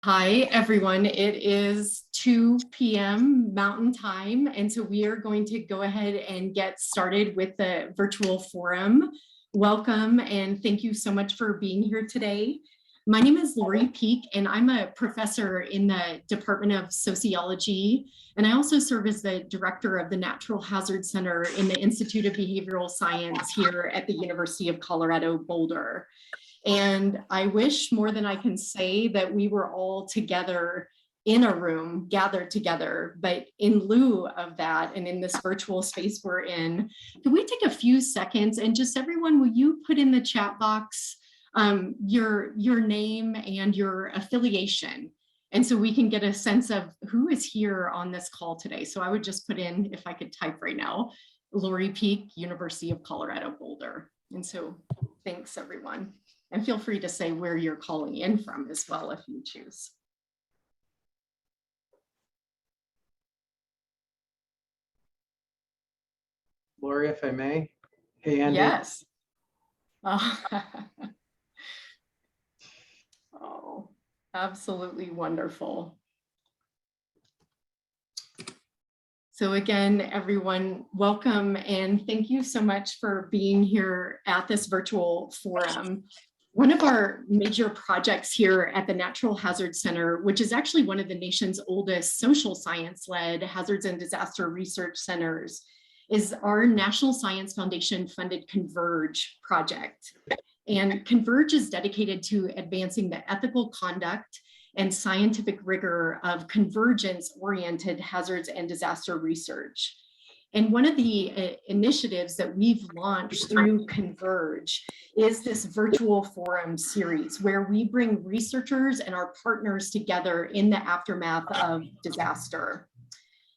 Hi, everyone. It is 2 p.m. Mountain Time, and so we are going to go ahead and get started with the virtual forum. Welcome, and thank you so much for being here today. My name is Lori Peak, and I'm a professor in the Department of Sociology, and I also serve as the director of the Natural Hazard Center in the Institute of Behavioral Science here at the University of Colorado, Boulder. And I wish more than I can say that we were all together in a room, gathered together. But in lieu of that, and in this virtual space we're in, can we take a few seconds and just everyone, will you put in the chat box your name and your affiliation? And so we can get a sense of who is here on this call today. So I would just put in, if I could type right now, Lori Peak, University of Colorado, Boulder. And so thanks, everyone. And feel free to say where you're calling in from as well if you choose. Lori, if I may. Hey, Andy. Yes. Oh, absolutely wonderful. So again, everyone, welcome and thank you so much for being here at this virtual forum. One of our major projects here at the Natural Hazard Center, which is actually one of the nation's oldest social science-led hazards and disaster research centers, is our National Science Foundation funded Converge project. And Converge is dedicated to advancing the ethical conduct and scientific rigor of convergence-oriented hazards and disaster research. And one of the initiatives that we've launched through Converge is this virtual forum series where we bring researchers and our partners together in the aftermath of disaster.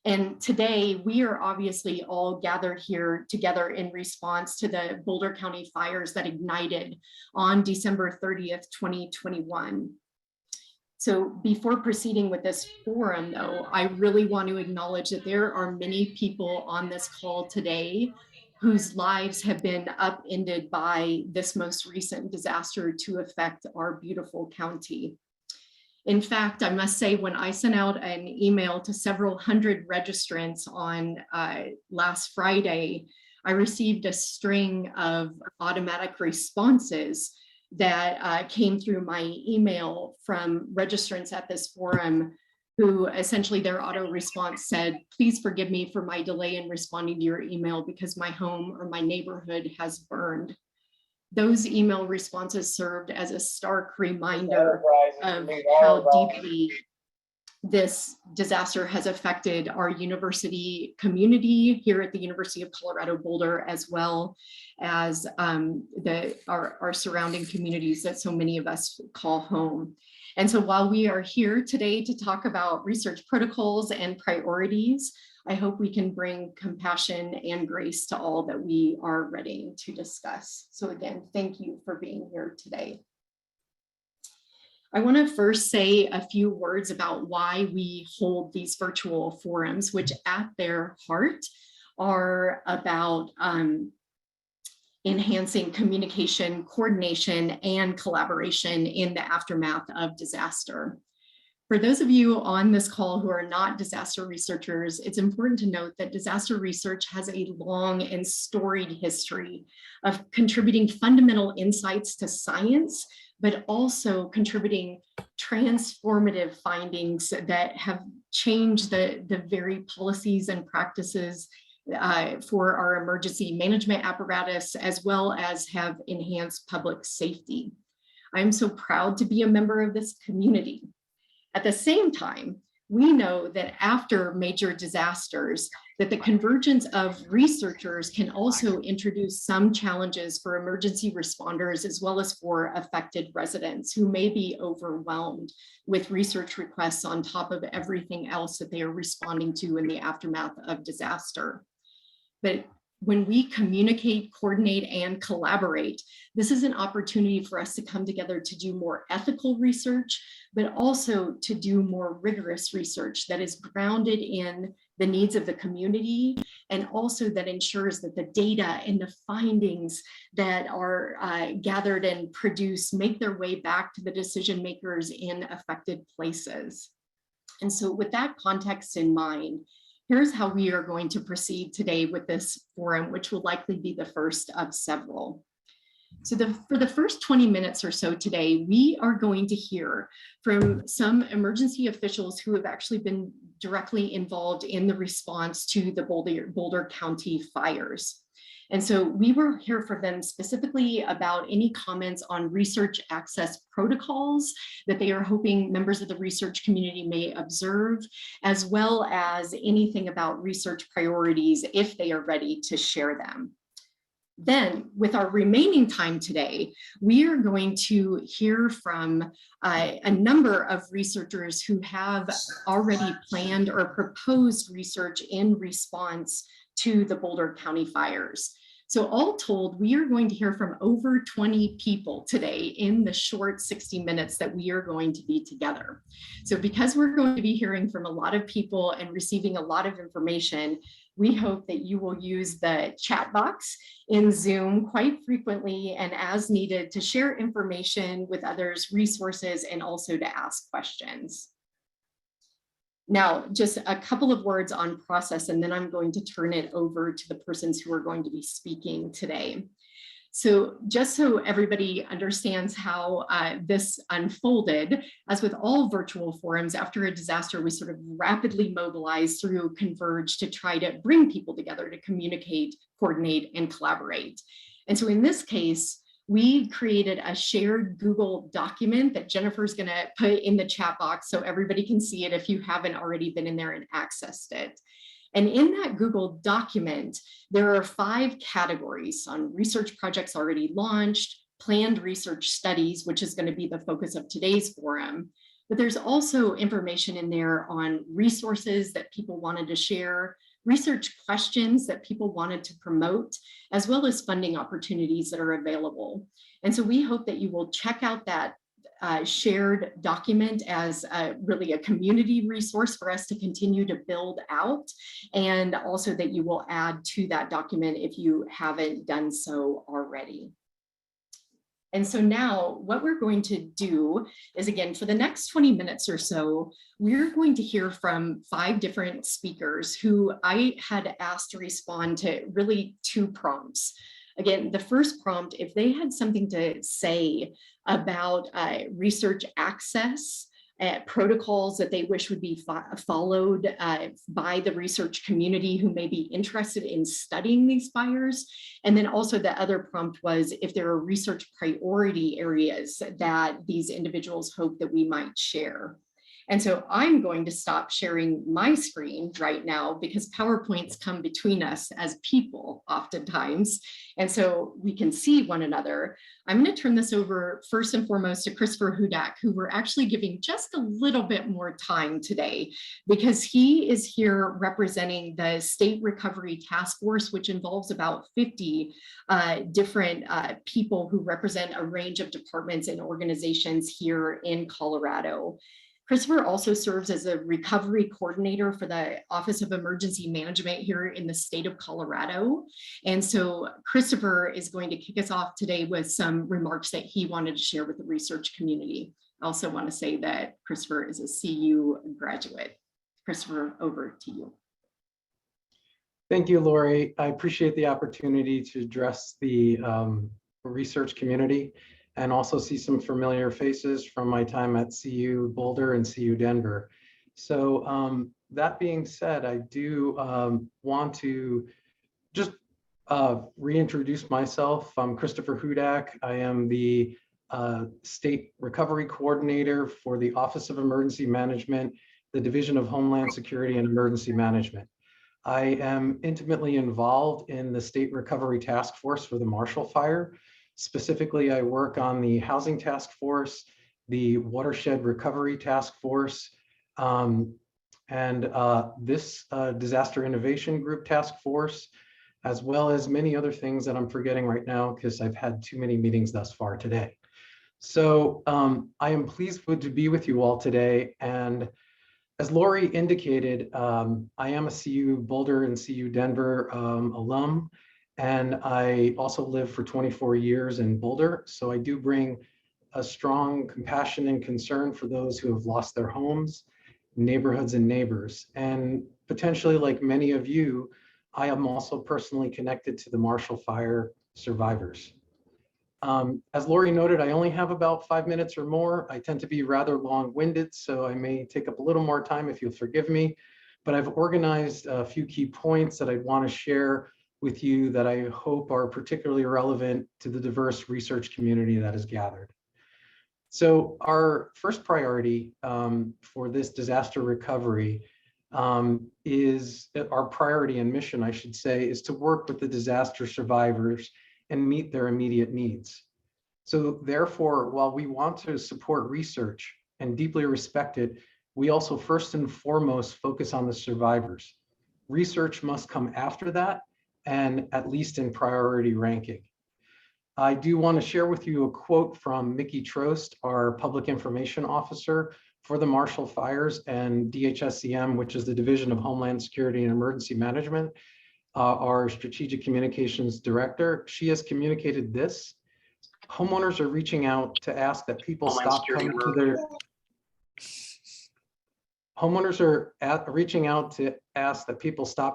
And today we are obviously all gathered here together in response to the Boulder County fires that ignited on December 30th, 2021. So before proceeding with this forum, though, I really want to acknowledge that there are many people on this call today whose lives have been upended by this most recent disaster to affect our beautiful county. In fact, I must say, when I sent out an email to several hundred registrants on last Friday, I received a string of automatic responses that came through my email from registrants at this forum who essentially their auto response said, please forgive me for my delay in responding to your email because my home or my neighborhood has burned. Those email responses served as a stark reminder of how deeply this disaster has affected our university community here at the University of Colorado Boulder, as well as our surrounding communities that so many of us call home. And so while we are here today to talk about research protocols and priorities, I hope we can bring compassion and grace to all that we are ready to discuss. So again, thank you for being here today. I want to first say a few words about why we hold these virtual forums, which at their heart are about enhancing communication, coordination, and collaboration in the aftermath of disaster. For those of you on this call who are not disaster researchers, it's important to note that disaster research has a long and storied history of contributing fundamental insights to science, but also contributing transformative findings that have changed the very policies and practices for our emergency management apparatus, as well as have enhanced public safety. I'm so proud to be a member of this community. At the same time, we know that after major disasters, that the convergence of researchers can also introduce some challenges for emergency responders, as well as for affected residents who may be overwhelmed with research requests on top of everything else that they are responding to in the aftermath of disaster. But when we communicate, coordinate, and collaborate, this is an opportunity for us to come together to do more ethical research, but also to do more rigorous research that is grounded in the needs of the community, and also that ensures that the data and the findings that are gathered and produced make their way back to the decision makers in affected places. And so with that context in mind, here's how we are going to proceed today with this forum, which will likely be the first of several. So for the first 20 minutes or so today, we are going to hear from some emergency officials who have actually been directly involved in the response to the Boulder County fires. And so we will hear from them specifically about any comments on research access protocols that they are hoping members of the research community may observe, as well as anything about research priorities if they are ready to share them. Then, with our remaining time today, we are going to hear from a number of researchers who have already planned or proposed research in response to the Boulder County fires. So all told, we are going to hear from over 20 people today in the short 60 minutes that we are going to be together. So because we're going to be hearing from a lot of people and receiving a lot of information, we hope that you will use the chat box in Zoom quite frequently and as needed to share information with others, resources, and also to ask questions. Now, just a couple of words on process, and then I'm going to turn it over to the persons who are going to be speaking today. So just so everybody understands how this unfolded, as with all virtual forums, after a disaster, we sort of rapidly mobilize through Converge to try to bring people together to communicate, coordinate, and collaborate. And so in this case, we created a shared Google document that Jennifer's going to put in the chat box so everybody can see it if you haven't already been in there and accessed it. And in that Google document, there are 5 categories on research projects already launched, planned research studies, which is going to be the focus of today's forum. But there's also information in there on resources that people wanted to share, research questions that people wanted to promote, as well as funding opportunities that are available. And so we hope that you will check out that shared document as really a community resource for us to continue to build out, and also that you will add to that document if you haven't done so already. And so now what we're going to do is, again, for the next 20 minutes or so, we're going to hear from 5 different speakers who I had asked to respond to really 2 prompts. Again, the first prompt, if they had something to say about research access, protocols that they wish would be followed by the research community who may be interested in studying these fires. And then also the other prompt was if there are research priority areas that these individuals hope that we might share. And so I'm going to stop sharing my screen right now because PowerPoints come between us as people oftentimes. And so we can see one another. I'm going to turn this over first and foremost to Christopher Hudak, who we're actually giving just a little bit more time today because he is here representing the State Recovery Task Force, which involves about 50 different people who represent a range of departments and organizations here in Colorado. Christopher also serves as a recovery coordinator for the Office of Emergency Management here in the state of Colorado. And so Christopher is going to kick us off today with some remarks that he wanted to share with the research community. I also want to say that Christopher is a CU graduate. Christopher, over to you. Thank you, Lori. I appreciate the opportunity to address the research community and also see some familiar faces from my time at CU Boulder and CU Denver. So that being said, I do want to just reintroduce myself. I'm Christopher Hudak. I am the State Recovery Coordinator for the Office of Emergency Management, the Division of Homeland Security and Emergency Management. I am intimately involved in the State Recovery Task Force for the Marshall Fire. Specifically, I work on the Housing Task Force, the Watershed Recovery Task Force, and this Disaster Innovation Group Task Force, as well as many other things that I'm forgetting right now because I've had too many meetings thus far today. So I am pleased to be with you all today. And As Lori indicated, I am a CU Boulder and CU Denver alum, and I also lived for 24 years in Boulder. So I do bring a strong compassion and concern for those who have lost their homes, neighborhoods, and neighbors. And potentially, like many of you, I am also personally connected to the Marshall Fire survivors. As Lori noted, I only have about 5 minutes or more. I tend to be rather long-winded, so I may take up a little more time if you'll forgive me. But I've organized a few key points that I want to share with you that I hope are particularly relevant to the diverse research community that is gathered. So our first priority for this disaster recovery is our priority and mission, I should say, is to work with the disaster survivors and meet their immediate needs. So therefore, while we want to support research and deeply respect it, we also first and foremost focus on the survivors. Research must come after that, and at least in priority ranking. I do want to share with you a quote from Mickey Trost, our Public Information Officer for the Marshall Fires and DHSCM, which is the Division of Homeland Security and Emergency Management, our Strategic Communications Director. She has communicated this: homeowners are reaching out to ask that people stop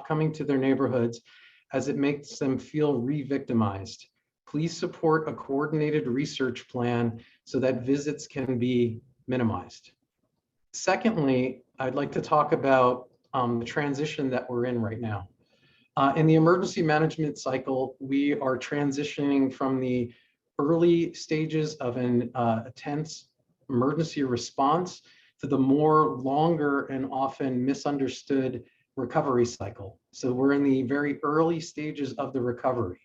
coming to their neighborhoods as it makes them feel re-victimized. Please support a coordinated research plan so that visits can be minimized. Secondly, I'd like to talk about the transition that we're in right now. In the emergency management cycle, we are transitioning from the early stages of an intense emergency response to the more longer and often misunderstood recovery cycle. So we're in the very early stages of the recovery.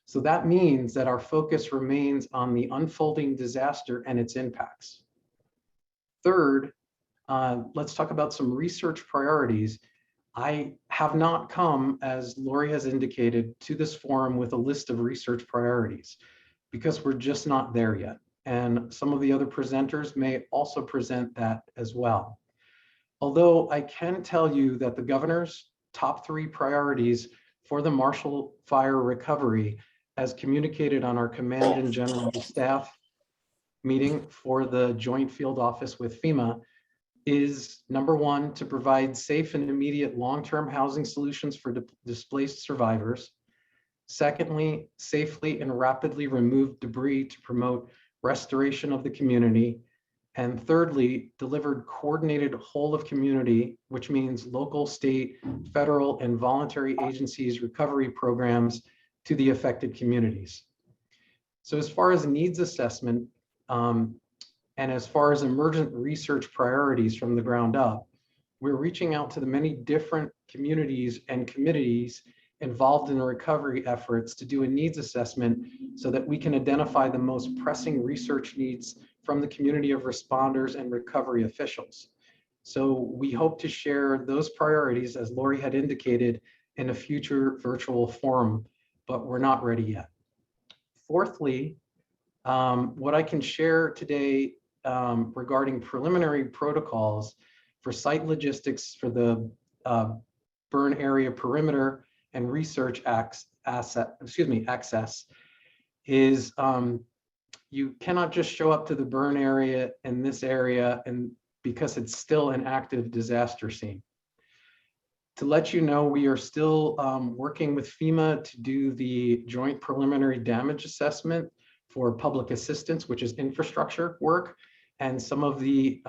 So that means that our focus remains on the unfolding disaster and its impacts. Third, let's talk about some research priorities. I have not come, as Lori has indicated, to this forum with a list of research priorities because we're just not there yet. And some of the other presenters may also present that as well. Although I can tell you that the governor's top 3 priorities for the Marshall Fire recovery, as communicated on our Command and General Staff meeting for the Joint Field Office with FEMA, is number 1, to provide safe and immediate long-term housing solutions for displaced survivors. Secondly, safely and rapidly remove debris to promote restoration of the community. And thirdly, delivered coordinated whole of community, which means local, state, federal, and voluntary agencies recovery programs to the affected communities. So as far as needs assessment, and as far as emergent research priorities from the ground up, we're reaching out to the many different communities and committees involved in recovery efforts to do a needs assessment so that we can identify the most pressing research needs from the community of responders and recovery officials. So we hope to share those priorities, as Lori had indicated, in a future virtual forum, but we're not ready yet. Fourthly, what I can share today regarding preliminary protocols for site logistics for the burn area perimeter and research access is you cannot just show up to the burn area in this area and because it's still an active disaster scene. To let you know, we are still working with FEMA to do the joint preliminary damage assessment for public assistance, which is infrastructure work, and some of the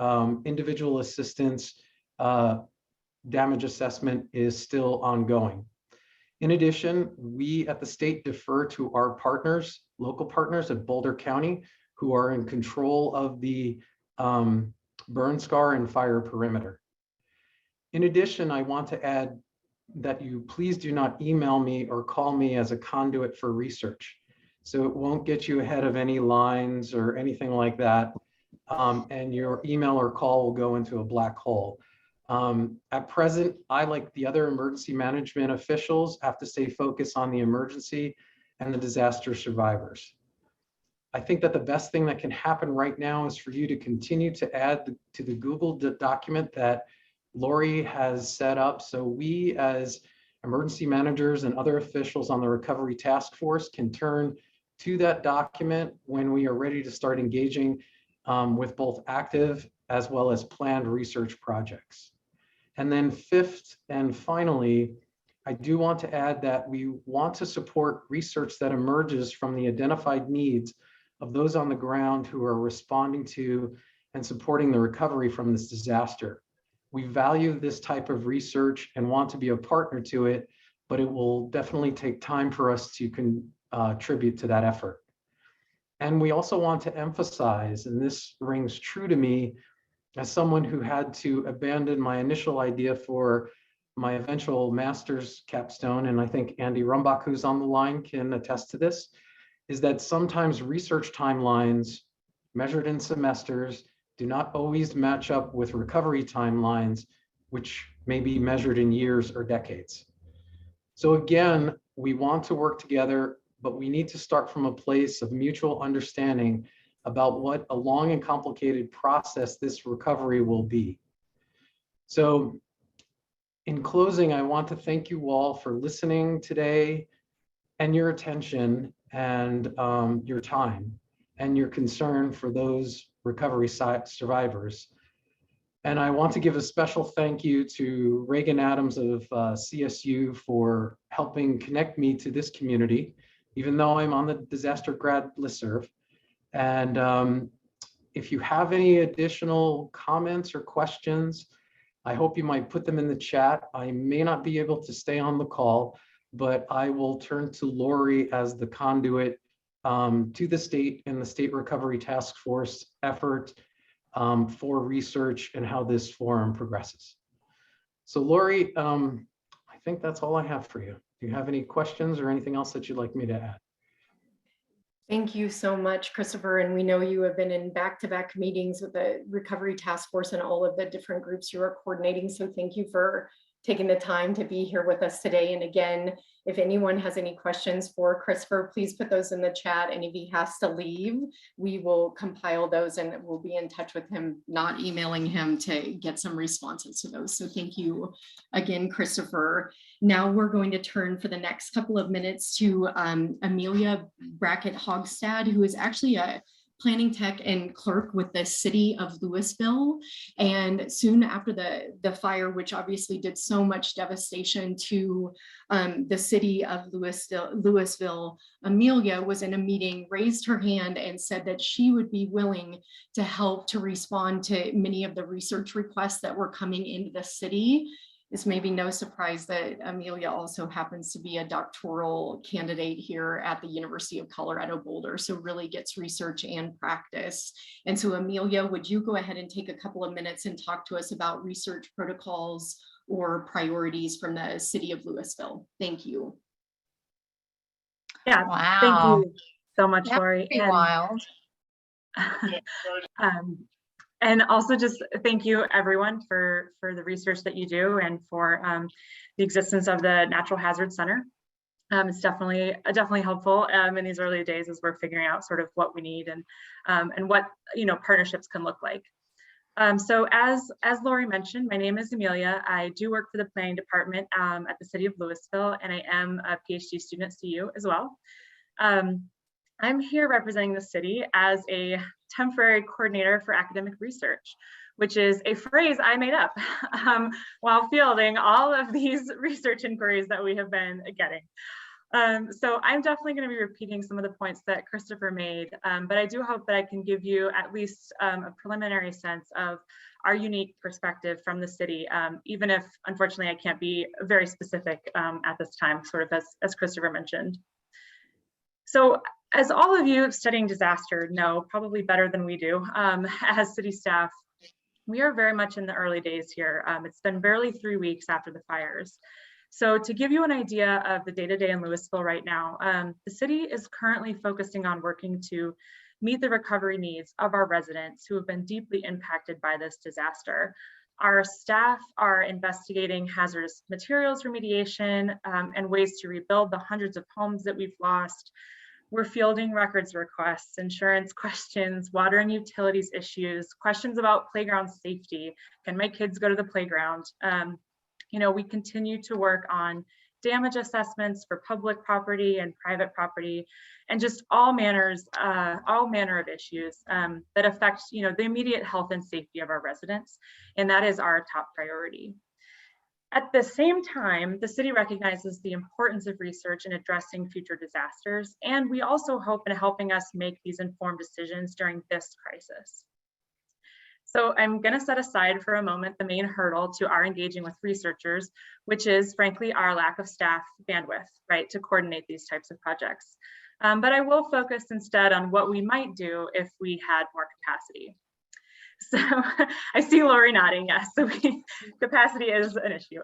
individual assistance damage assessment is still ongoing. In addition, we at the state defer to our partners, local partners at Boulder County, who are in control of the burn scar and fire perimeter. In addition, I want to add that you please do not email me or call me as a conduit for research. So it won't get you ahead of any lines or anything like that. And your email or call will go into a black hole. At present, I, like the other emergency management officials, have to stay focused on the emergency and the disaster survivors. I think that the best thing that can happen right now is for you to continue to add to the Google document that Lori has set up so we as emergency managers and other officials on the recovery task force can turn to that document when we are ready to start engaging with both active as well as planned research projects. And then fifth and finally, I do want to add that we want to support research that emerges from the identified needs of those on the ground who are responding to and supporting the recovery from this disaster. We value this type of research and want to be a partner to it, but it will definitely take time for us to contribute to that effort. And we also want to emphasize, and this rings true to me as someone who had to abandon my initial idea for my eventual master's capstone, and I think Andy Brumbach, who's on the line, can attest to this, is that sometimes research timelines measured in semesters do not always match up with recovery timelines, which may be measured in years or decades. So again, we want to work together, but we need to start from a place of mutual understanding about what a long and complicated process this recovery will be. So in closing, I want to thank you all for listening today and your attention and your time and your concern for those recovery survivors. And I want to give a special thank you to Reagan Adams of CSU for helping connect me to this community, even though I'm on the disaster grad listserv. And if you have any additional comments or questions, I hope you might put them in the chat. I may not be able to stay on the call, but I will turn to Lori as the conduit to the state and the State Recovery Task Force effort for research and how this forum progresses. So Lori, I think that's all I have for you. Do you have any questions or anything else that you'd like me to add? Thank you so much, Christopher. And we know you have been in back-to-back meetings with the Recovery Task Force and all of the different groups you are coordinating. So thank you for taking the time to be here with us today. And again, if anyone has any questions for Christopher, please put those in the chat. And if he has to leave, we will compile those and we'll be in touch with him, not emailing him, to get some responses to those. So thank you again, Christopher. Now we're going to turn for the next couple of minutes to Amelia Brackett-Hogstad, who is actually a planning tech and clerk with the city of Louisville. And soon after the fire, which obviously did so much devastation to the city of Louisville, Amelia was in a meeting, raised her hand and said that she would be willing to help to respond to many of the research requests that were coming into the city. It's maybe no surprise that Amelia also happens to be a doctoral candidate here at the University of Colorado Boulder, so really gets research and practice. And so Amelia, would you go ahead and take a couple of minutes and talk to us about research protocols or priorities from the city of Louisville? Thank you. Yeah, wow. Thank you so much, That Lori. would be wild. And also just thank you everyone for the research that you do and for the existence of the Natural Hazard Center. It's definitely helpful in these early days as we're figuring out sort of what we need and what partnerships can look like. So as Lori mentioned, my name is Amelia. I do work for the planning department at the city of Louisville, and I am a PhD student at CU as well. I'm here representing the city as a temporary coordinator for academic research, which is a phrase I made up while fielding all of these research inquiries that we have been getting. So I'm definitely going to be repeating some of the points that Christopher made, but I do hope that I can give you at least a preliminary sense of our unique perspective from the city, even if unfortunately I can't be very specific at this time, sort of as Christopher mentioned. So as all of you studying disaster know probably better than we do as city staff, we are very much in the early days here. It's been barely 3 weeks after the fires. So to give you an idea of the day-to-day in Louisville right now, the city is currently focusing on working to meet the recovery needs of our residents who have been deeply impacted by this disaster. Our staff are investigating hazardous materials remediation and ways to rebuild the hundreds of homes that we've lost. We're fielding records requests, insurance questions, water and utilities issues, questions about playground safety. Can my kids go to the playground? We continue to work on damage assessments for public property and private property, and just all manner of issues that affect, the immediate health and safety of our residents. And that is our top priority. At the same time, the city recognizes the importance of research in addressing future disasters, and we also hope in helping us make these informed decisions during this crisis. So I'm going to set aside for a moment the main hurdle to our engaging with researchers, which is frankly our lack of staff bandwidth, right, to coordinate these types of projects. But I will focus instead on what we might do if we had more capacity. So I see Lori nodding, yes, so capacity is an issue.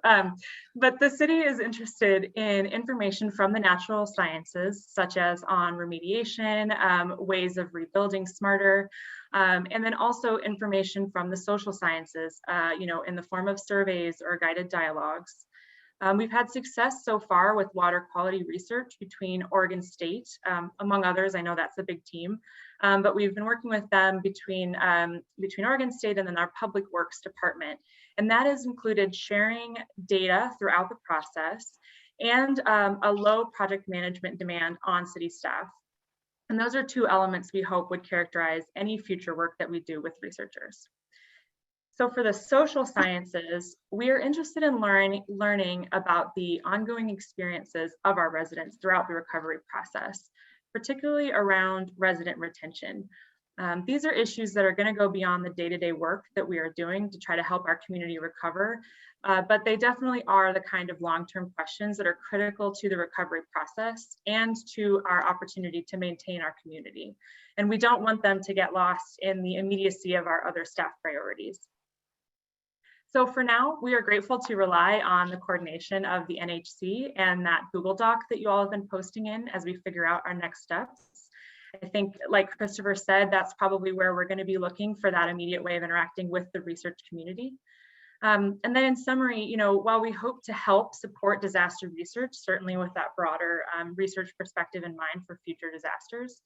But the city is interested in information from the natural sciences, such as on remediation, ways of rebuilding smarter, and then also information from the social sciences, in the form of surveys or guided dialogues. We've had success so far with water quality research between Oregon State, among others. I know that's a big team, but we've been working with them between Oregon State and then our Public Works Department. And that has included sharing data throughout the process and a low project management demand on city staff. And those are two elements we hope would characterize any future work that we do with researchers. So for the social sciences, we are interested in learning about the ongoing experiences of our residents throughout the recovery process, particularly around resident retention. These are issues that are going to go beyond the day-to-day work that we are doing to try to help our community recover, but they definitely are the kind of long-term questions that are critical to the recovery process and to our opportunity to maintain our community. And we don't want them to get lost in the immediacy of our other staff priorities. So for now, we are grateful to rely on the coordination of the NHC and that Google Doc that you all have been posting in as we figure out our next steps. I think, like Christopher said, that's probably where we're going to be looking for that immediate way of interacting with the research community. And then in summary, while we hope to help support disaster research, certainly with that broader research perspective in mind for future disasters,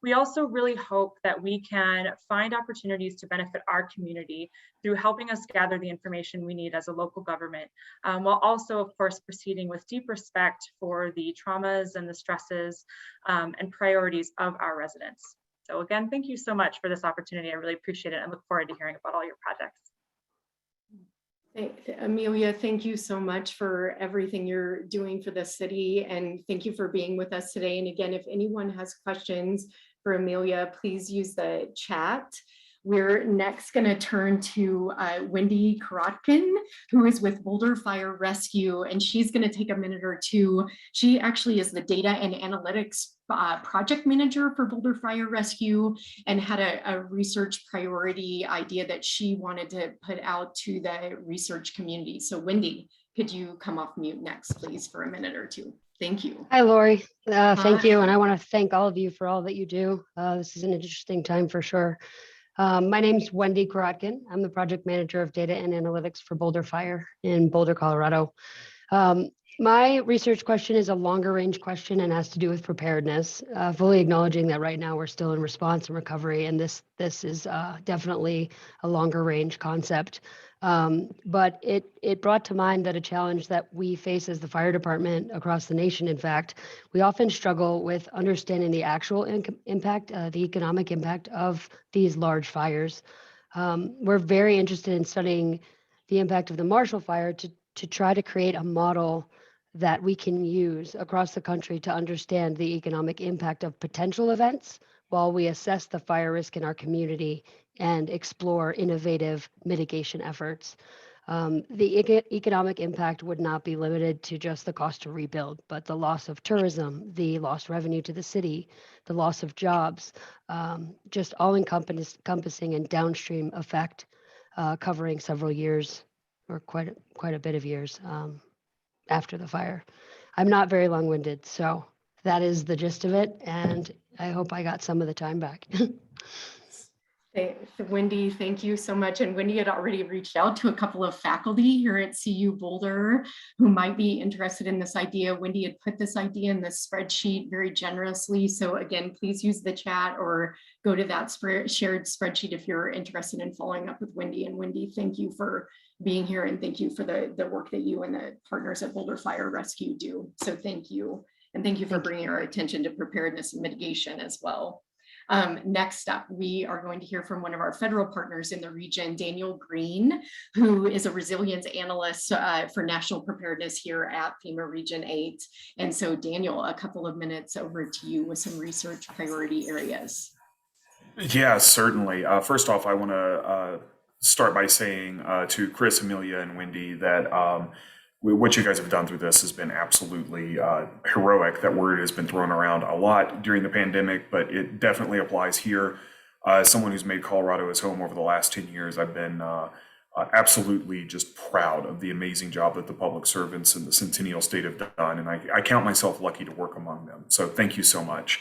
we also really hope that we can find opportunities to benefit our community through helping us gather the information we need as a local government, while also, of course, proceeding with deep respect for the traumas and the stresses and priorities of our residents. So again, thank you so much for this opportunity. I really appreciate it and look forward to hearing about all your projects. Amelia, thank you so much for everything you're doing for the city, and thank you for being with us today. And again, if anyone has questions for Amelia, please use the chat. We're next going to turn to Wendy Krotkin, who is with Boulder Fire Rescue, and she's going to take a minute or two. She actually is the data and analytics project manager for Boulder Fire Rescue and had a research priority idea that she wanted to put out to the research community. So Wendy, could you come off mute next, please, for a minute or two? Thank you. Hi, Lori. Thank you. And I want to thank all of you for all that you do. This is an interesting time for sure. My name's Wendy Krotkin. I'm the project manager of data and analytics for Boulder Fire in Boulder, Colorado. My research question is a longer range question and has to do with preparedness, fully acknowledging that right now we're still in response and recovery, and this is definitely a longer range concept. But it brought to mind that a challenge that we face as the fire department across the nation, in fact, we often struggle with understanding the actual impact, the economic impact of these large fires. We're very interested in studying the impact of the Marshall Fire to try to create a model that we can use across the country to understand the economic impact of potential events while we assess the fire risk in our community and explore innovative mitigation efforts. The economic impact would not be limited to just the cost to rebuild, but the loss of tourism, the lost revenue to the city, the loss of jobs, just all encompassing and downstream effect, covering several years or quite a bit of years after the fire. I'm not very long-winded, so that is the gist of it, and I hope I got some of the time back. Wendy, thank you so much. And Wendy had already reached out to a couple of faculty here at CU Boulder who might be interested in this idea. Wendy had put this idea in the spreadsheet very generously. So again, please use the chat or go to that shared spreadsheet if you're interested in following up with Wendy. And Wendy, thank you for being here and thank you for the work that you and the partners at Boulder Fire Rescue do. So thank you. And thank you for bringing our attention to preparedness and mitigation as well. Next up, we are going to hear from one of our federal partners in the region, Daniel Greene, who is a resilience analyst for national preparedness here at FEMA Region 8. And so Daniel, a couple of minutes over to you with some research priority areas. Yeah, certainly. First off, I want to start by saying to Chris, Amelia, and Wendy that what you guys have done through this has been absolutely heroic. That word has been thrown around a lot during the pandemic, but it definitely applies here. As someone who's made Colorado his home over the last 10 years, I've been absolutely just proud of the amazing job that the public servants in the Centennial State have done. And I count myself lucky to work among them. So thank you so much.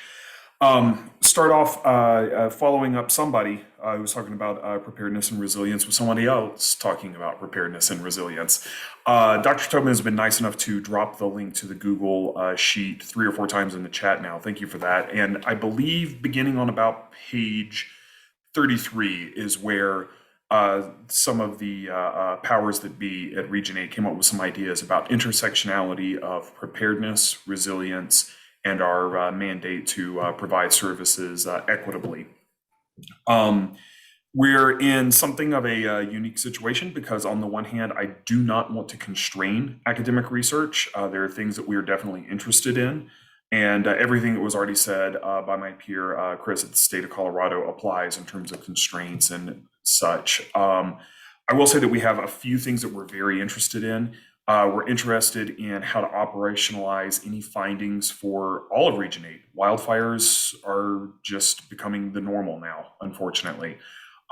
Start off following up somebody who was talking about preparedness and resilience with somebody else talking about preparedness and resilience. Dr. Tobin has been nice enough to drop the link to the Google sheet 3 or 4 times in the chat now. Thank you for that. And I believe beginning on about page 33 is where some of the powers that be at Region 8 came up with some ideas about intersectionality of preparedness, resilience, and our mandate to provide services equitably. We're in something of a unique situation because on the one hand, I do not want to constrain academic research. There are things that we are definitely interested in, and everything that was already said by my peer, Chris at the state of Colorado applies in terms of constraints and such. I will say that we have a few things that we're very interested in. We're interested in how to operationalize any findings for all of Region 8. Wildfires are just becoming the normal now, unfortunately.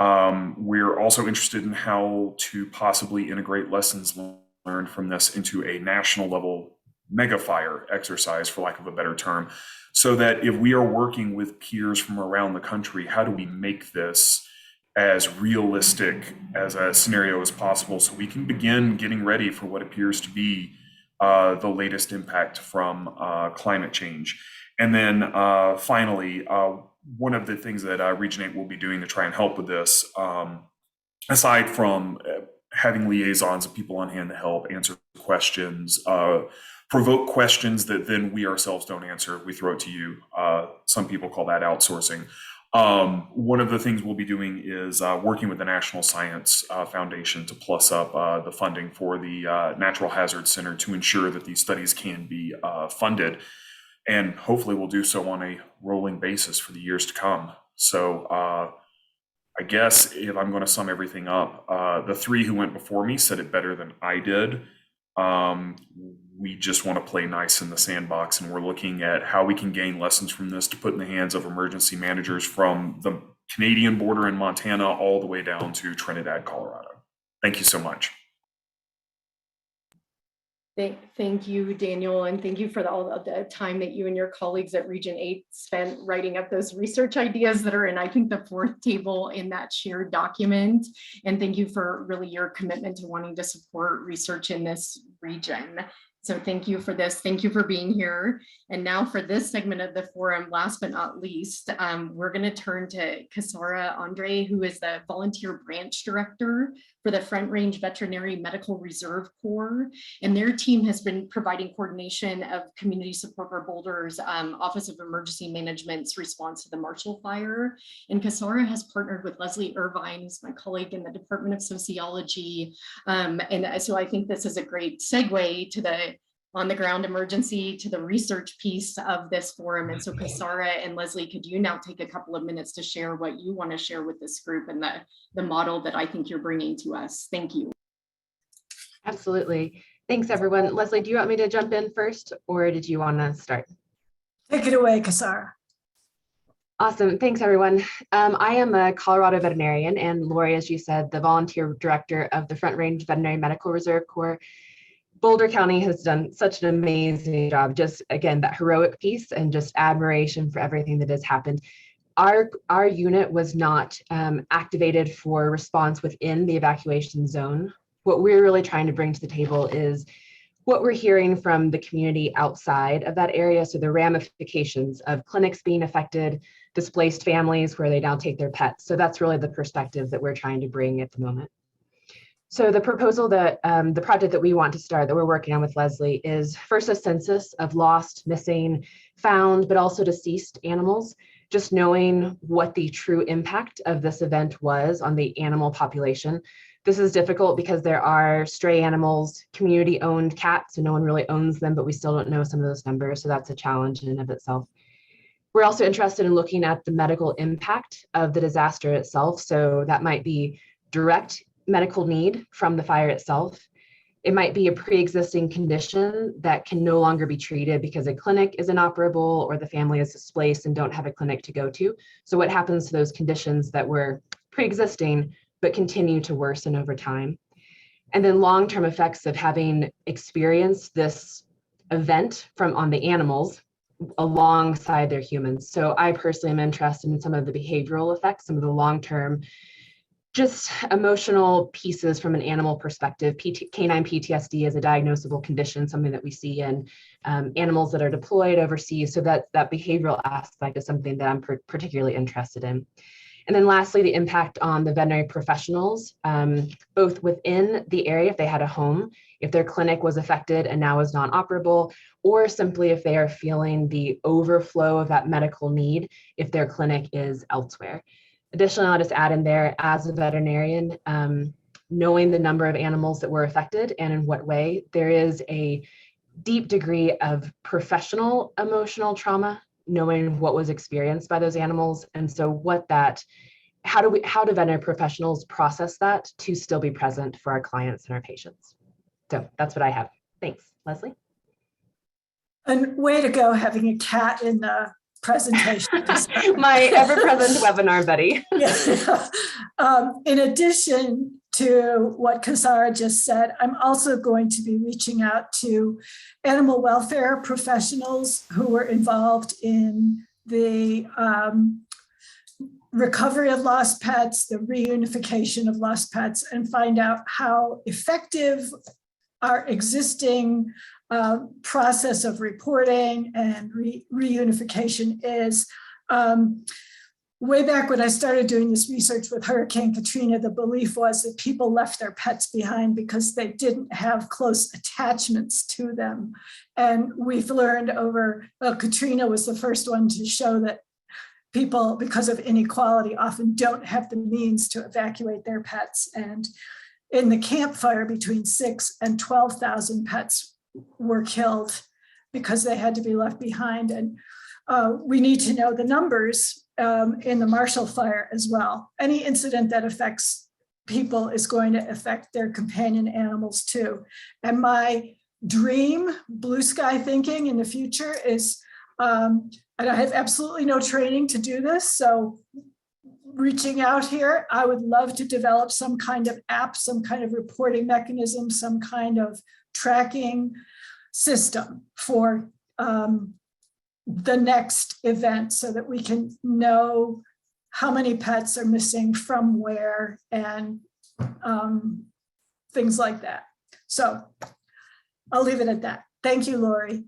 We're also interested in how to possibly integrate lessons learned from this into a national level mega fire exercise, for lack of a better term, so that if we are working with peers from around the country, how do we make this as realistic as a scenario as possible so we can begin getting ready for what appears to be the latest impact from climate change. And then finally, one of the things that Region 8 will be doing to try and help with this, aside from having liaisons of people on hand to help answer questions, provoke questions that then we ourselves don't answer, we throw it to you. Some people call that outsourcing. One of the things we'll be doing is working with the National Science Foundation to plus up the funding for the Natural Hazard Center to ensure that these studies can be funded. And hopefully we'll do so on a rolling basis for the years to come. So I guess if I'm going to sum everything up, the 3 who went before me said it better than I did. We just want to play nice in the sandbox, and we're looking at how we can gain lessons from this to put in the hands of emergency managers from the Canadian border in Montana all the way down to Trinidad, Colorado. Thank you so much. Thank you, Daniel, and thank you for all of the time that you and your colleagues at Region 8 spent writing up those research ideas that are in, I think, the 4th table in that shared document. And thank you for really your commitment to wanting to support research in this region. So thank you for this. Thank you for being here. And now for this segment of the forum, last but not least, we're going to turn to Casara Andre, who is the volunteer branch director for the Front Range Veterinary Medical Reserve Corps. And their team has been providing coordination of community support for Boulder's Office of Emergency Management's response to the Marshall Fire. And Casara has partnered with Leslie Irvine, who's my colleague in the Department of Sociology. And so I think this is a great segue to the on-the-ground emergency to the research piece of this forum. And so Casara and Leslie, could you now take a couple of minutes to share what you want to share with this group and the model that I think you're bringing to us? Thank you. Absolutely. Thanks, everyone. Leslie, do you want me to jump in first, or did you want to start? Take it away, Casara. Awesome. Thanks, everyone. I am a Colorado veterinarian, and Lori, as you said, the volunteer director of the Front Range Veterinary Medical Reserve Corps. Boulder County has done such an amazing job, just again, that heroic piece and just admiration for everything that has happened. our unit was not activated for response within the evacuation zone. What we're really trying to bring to the table is what we're hearing from the community outside of that area. So the ramifications of clinics being affected, displaced families where they now take their pets. So that's really the perspective that we're trying to bring at the moment. So the proposal that the project that we want to start that we're working on with Leslie is first a census of lost, missing, found, but also deceased animals, just knowing what the true impact of this event was on the animal population. This is difficult because there are stray animals, community-owned cats, so no one really owns them, but we still don't know some of those numbers, so that's a challenge in and of itself. We're also interested in looking at the medical impact of the disaster itself, so that might be direct medical need from the fire itself. It might be a pre-existing condition that can no longer be treated because a clinic is inoperable or the family is displaced and don't have a clinic to go to. So what happens to those conditions that were pre-existing but continue to worsen over time? And then long-term effects of having experienced this event on the animals alongside their humans. So I personally am interested in some of the behavioral effects, some of the long-term just emotional pieces from an animal perspective. Canine PTSD is a diagnosable condition, something that we see in animals that are deployed overseas. So that behavioral aspect is something that I'm particularly interested in. And then lastly, the impact on the veterinary professionals, both within the area, if they had a home, if their clinic was affected and now is non-operable, or simply if they are feeling the overflow of that medical need, if their clinic is elsewhere. Additionally, I'll just add in there, as a veterinarian, knowing the number of animals that were affected and in what way, there is a deep degree of professional emotional trauma, knowing what was experienced by those animals. And so how do veterinary professionals process that to still be present for our clients and our patients? So that's what I have. Thanks, Leslie. And way to go having a cat in the presentation. My ever-present webinar buddy. Yeah. In addition to what Kasara just said, I'm also going to be reaching out to animal welfare professionals who were involved in the recovery of lost pets, the reunification of lost pets, and find out how effective our existing process of reporting and reunification is. Way back when I started doing this research with Hurricane Katrina, the belief was that people left their pets behind because they didn't have close attachments to them. And we've learned Katrina was the first one to show that people, because of inequality, often don't have the means to evacuate their pets. And in the Camp Fire, between 6,000 and 12,000 pets were killed because they had to be left behind. And we need to know the numbers in the Marshall Fire as well. Any incident that affects people is going to affect their companion animals too. And my dream, blue sky thinking in the future is, and I have absolutely no training to do this, so reaching out here, I would love to develop some kind of app, some kind of reporting mechanism, some kind of tracking system for the next event so that we can know how many pets are missing from where and things like that. So I'll leave it at that. Thank you, Lori.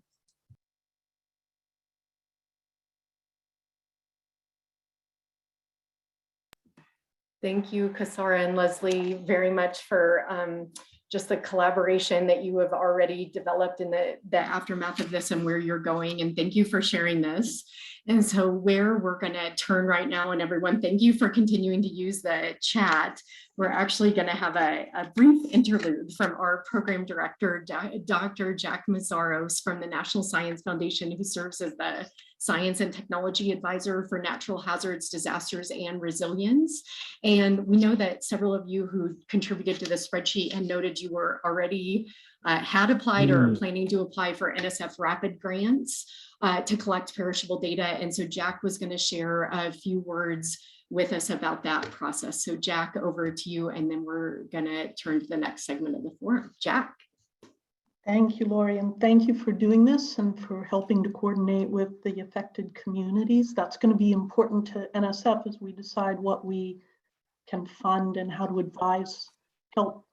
Thank you, Kasara and Leslie, very much for just the collaboration that you have already developed in the aftermath of this and where you're going. And thank you for sharing this. And so where we're going to turn right now, and everyone, thank you for continuing to use the chat. We're actually going to have a brief interlude from our program director, Dr. Jack Mazzaros from the National Science Foundation, who serves as the Science and Technology Advisor for Natural Hazards, Disasters, and Resilience. And we know that several of you who contributed to the spreadsheet and noted you were already had applied or are planning to apply for NSF Rapid grants to collect perishable data. And so Jack was going to share a few words with us about that process. So Jack, over to you, and then we're going to turn to the next segment of the forum. Jack. Thank you, Lori, and thank you for doing this and for helping to coordinate with the affected communities. That's going to be important to NSF as we decide what we can fund and how to advise, help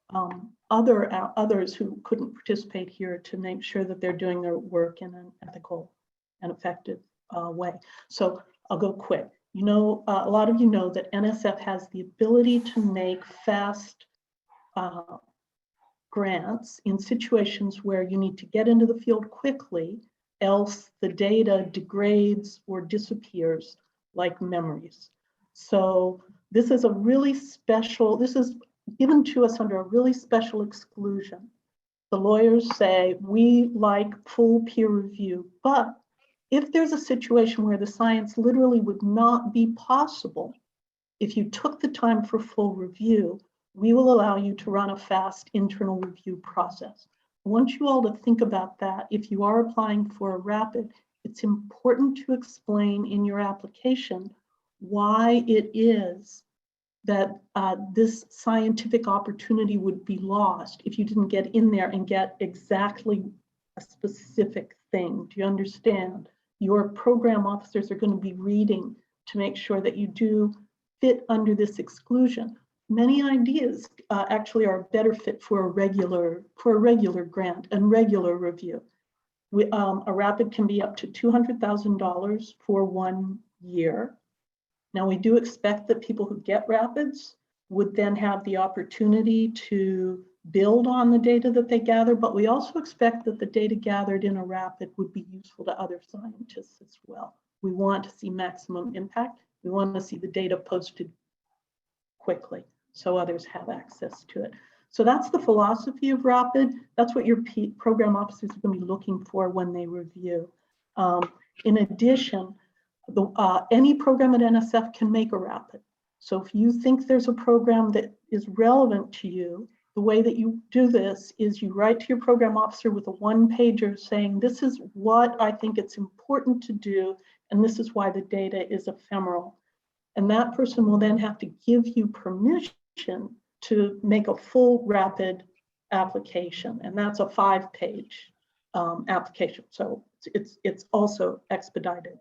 others who couldn't participate here to make sure that they're doing their work in an ethical and effective way. So I'll go quick. You know, a lot of you know that NSF has the ability to make fast grants in situations where you need to get into the field quickly, else the data degrades or disappears like memories. So this is a really special, this is given to us under a really special exclusion. The lawyers say we like full peer review, but if there's a situation where the science literally would not be possible, if you took the time for full review, we will allow you to run a fast internal review process. I want you all to think about that. If you are applying for a rapid, it's important to explain in your application why it is that this scientific opportunity would be lost if you didn't get in there and get exactly a specific thing. Do you understand? Your program officers are going to be reading to make sure that you do fit under this exclusion. Many ideas actually are a better fit for a regular grant and regular review. A rapid can be up to $200,000 for 1 year. Now we do expect that people who get rapids would then have the opportunity to build on the data that they gather, but we also expect that the data gathered in a rapid would be useful to other scientists as well. We want to see maximum impact. We want to see the data posted quickly so others have access to it. So that's the philosophy of rapid. That's what your program officers are going to be looking for when they review. In addition, any program at NSF can make a rapid. So if you think there's a program that is relevant to you, the way that you do this is you write to your program officer with a one-pager saying, this is what I think it's important to do, and this is why the data is ephemeral. And that person will then have to give you permission to make a full rapid application. And that's a 5-page application. So it's also expedited.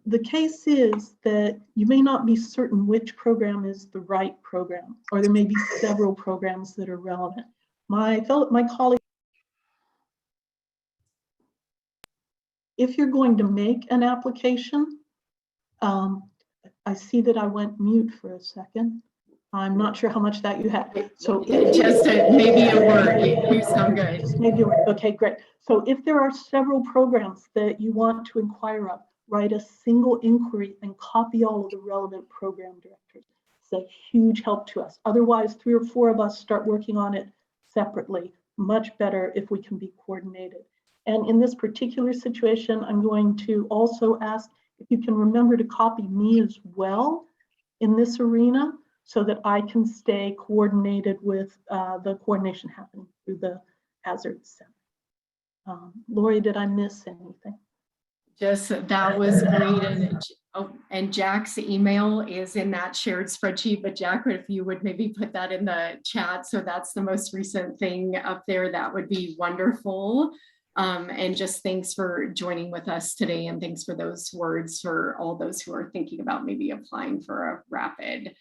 The case is that you may not be certain which program is the right program, or there may be several programs that are relevant. My colleague, if you're going to make an application, I see that I went mute for a second. I'm not sure how much that you had. So just maybe a word, you sound good. Just maybe a word. Okay, great. So if there are several programs that you want to inquire of, write a single inquiry and copy all of the relevant program directors. It's a huge help to us. Otherwise, 3 or 4 of us start working on it separately. Much better if we can be coordinated. And in this particular situation, I'm going to also ask if you can remember to copy me as well in this arena so that I can stay coordinated with the coordination happening through the Hazard Center. Lori, did I miss anything? Just that was great. And Jack's email is in that shared spreadsheet, but Jack, if you would maybe put that in the chat, so that's the most recent thing up there, that would be wonderful. And just thanks for joining with us today, and thanks for those words for all those who are thinking about maybe applying for a rapid.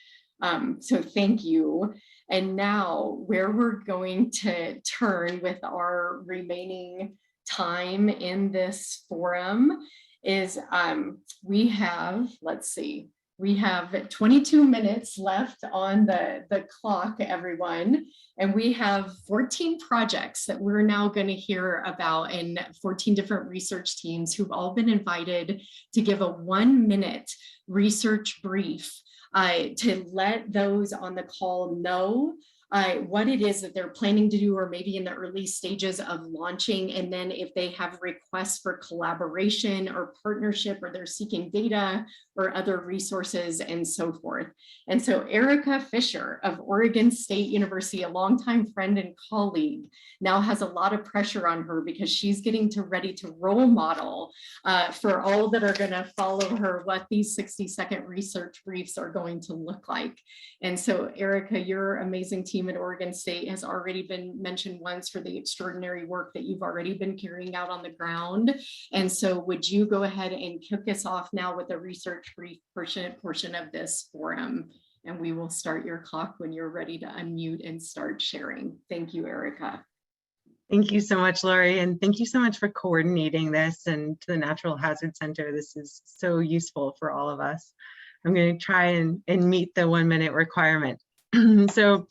So thank you. And now where we're going to turn with our remaining time in this forum is we have, let's see, we have 22 minutes left on the clock, everyone. And we have 14 projects that we're now going to hear about, and 14 different research teams who've all been invited to give a 1-minute research brief to let those on the call know what it is that they're planning to do, or maybe in the early stages of launching. And then if they have requests for collaboration or partnership, or they're seeking data or other resources and so forth. And so Erica Fisher of Oregon State University, a longtime friend and colleague, now has a lot of pressure on her because she's getting ready to role model for all that are going to follow her what these 60-second research briefs are going to look like. And so Erica, your amazing team team at Oregon State has already been mentioned once for the extraordinary work that you've already been carrying out on the ground. And so would you go ahead and kick us off now with the research brief portion of this forum? And we will start your clock when you're ready to unmute and start sharing. Thank you, Erica. Thank you so much, Lori, and thank you so much for coordinating this, and to the Natural Hazard Center. This is so useful for all of us. I'm going to try and meet the 1 minute requirement. So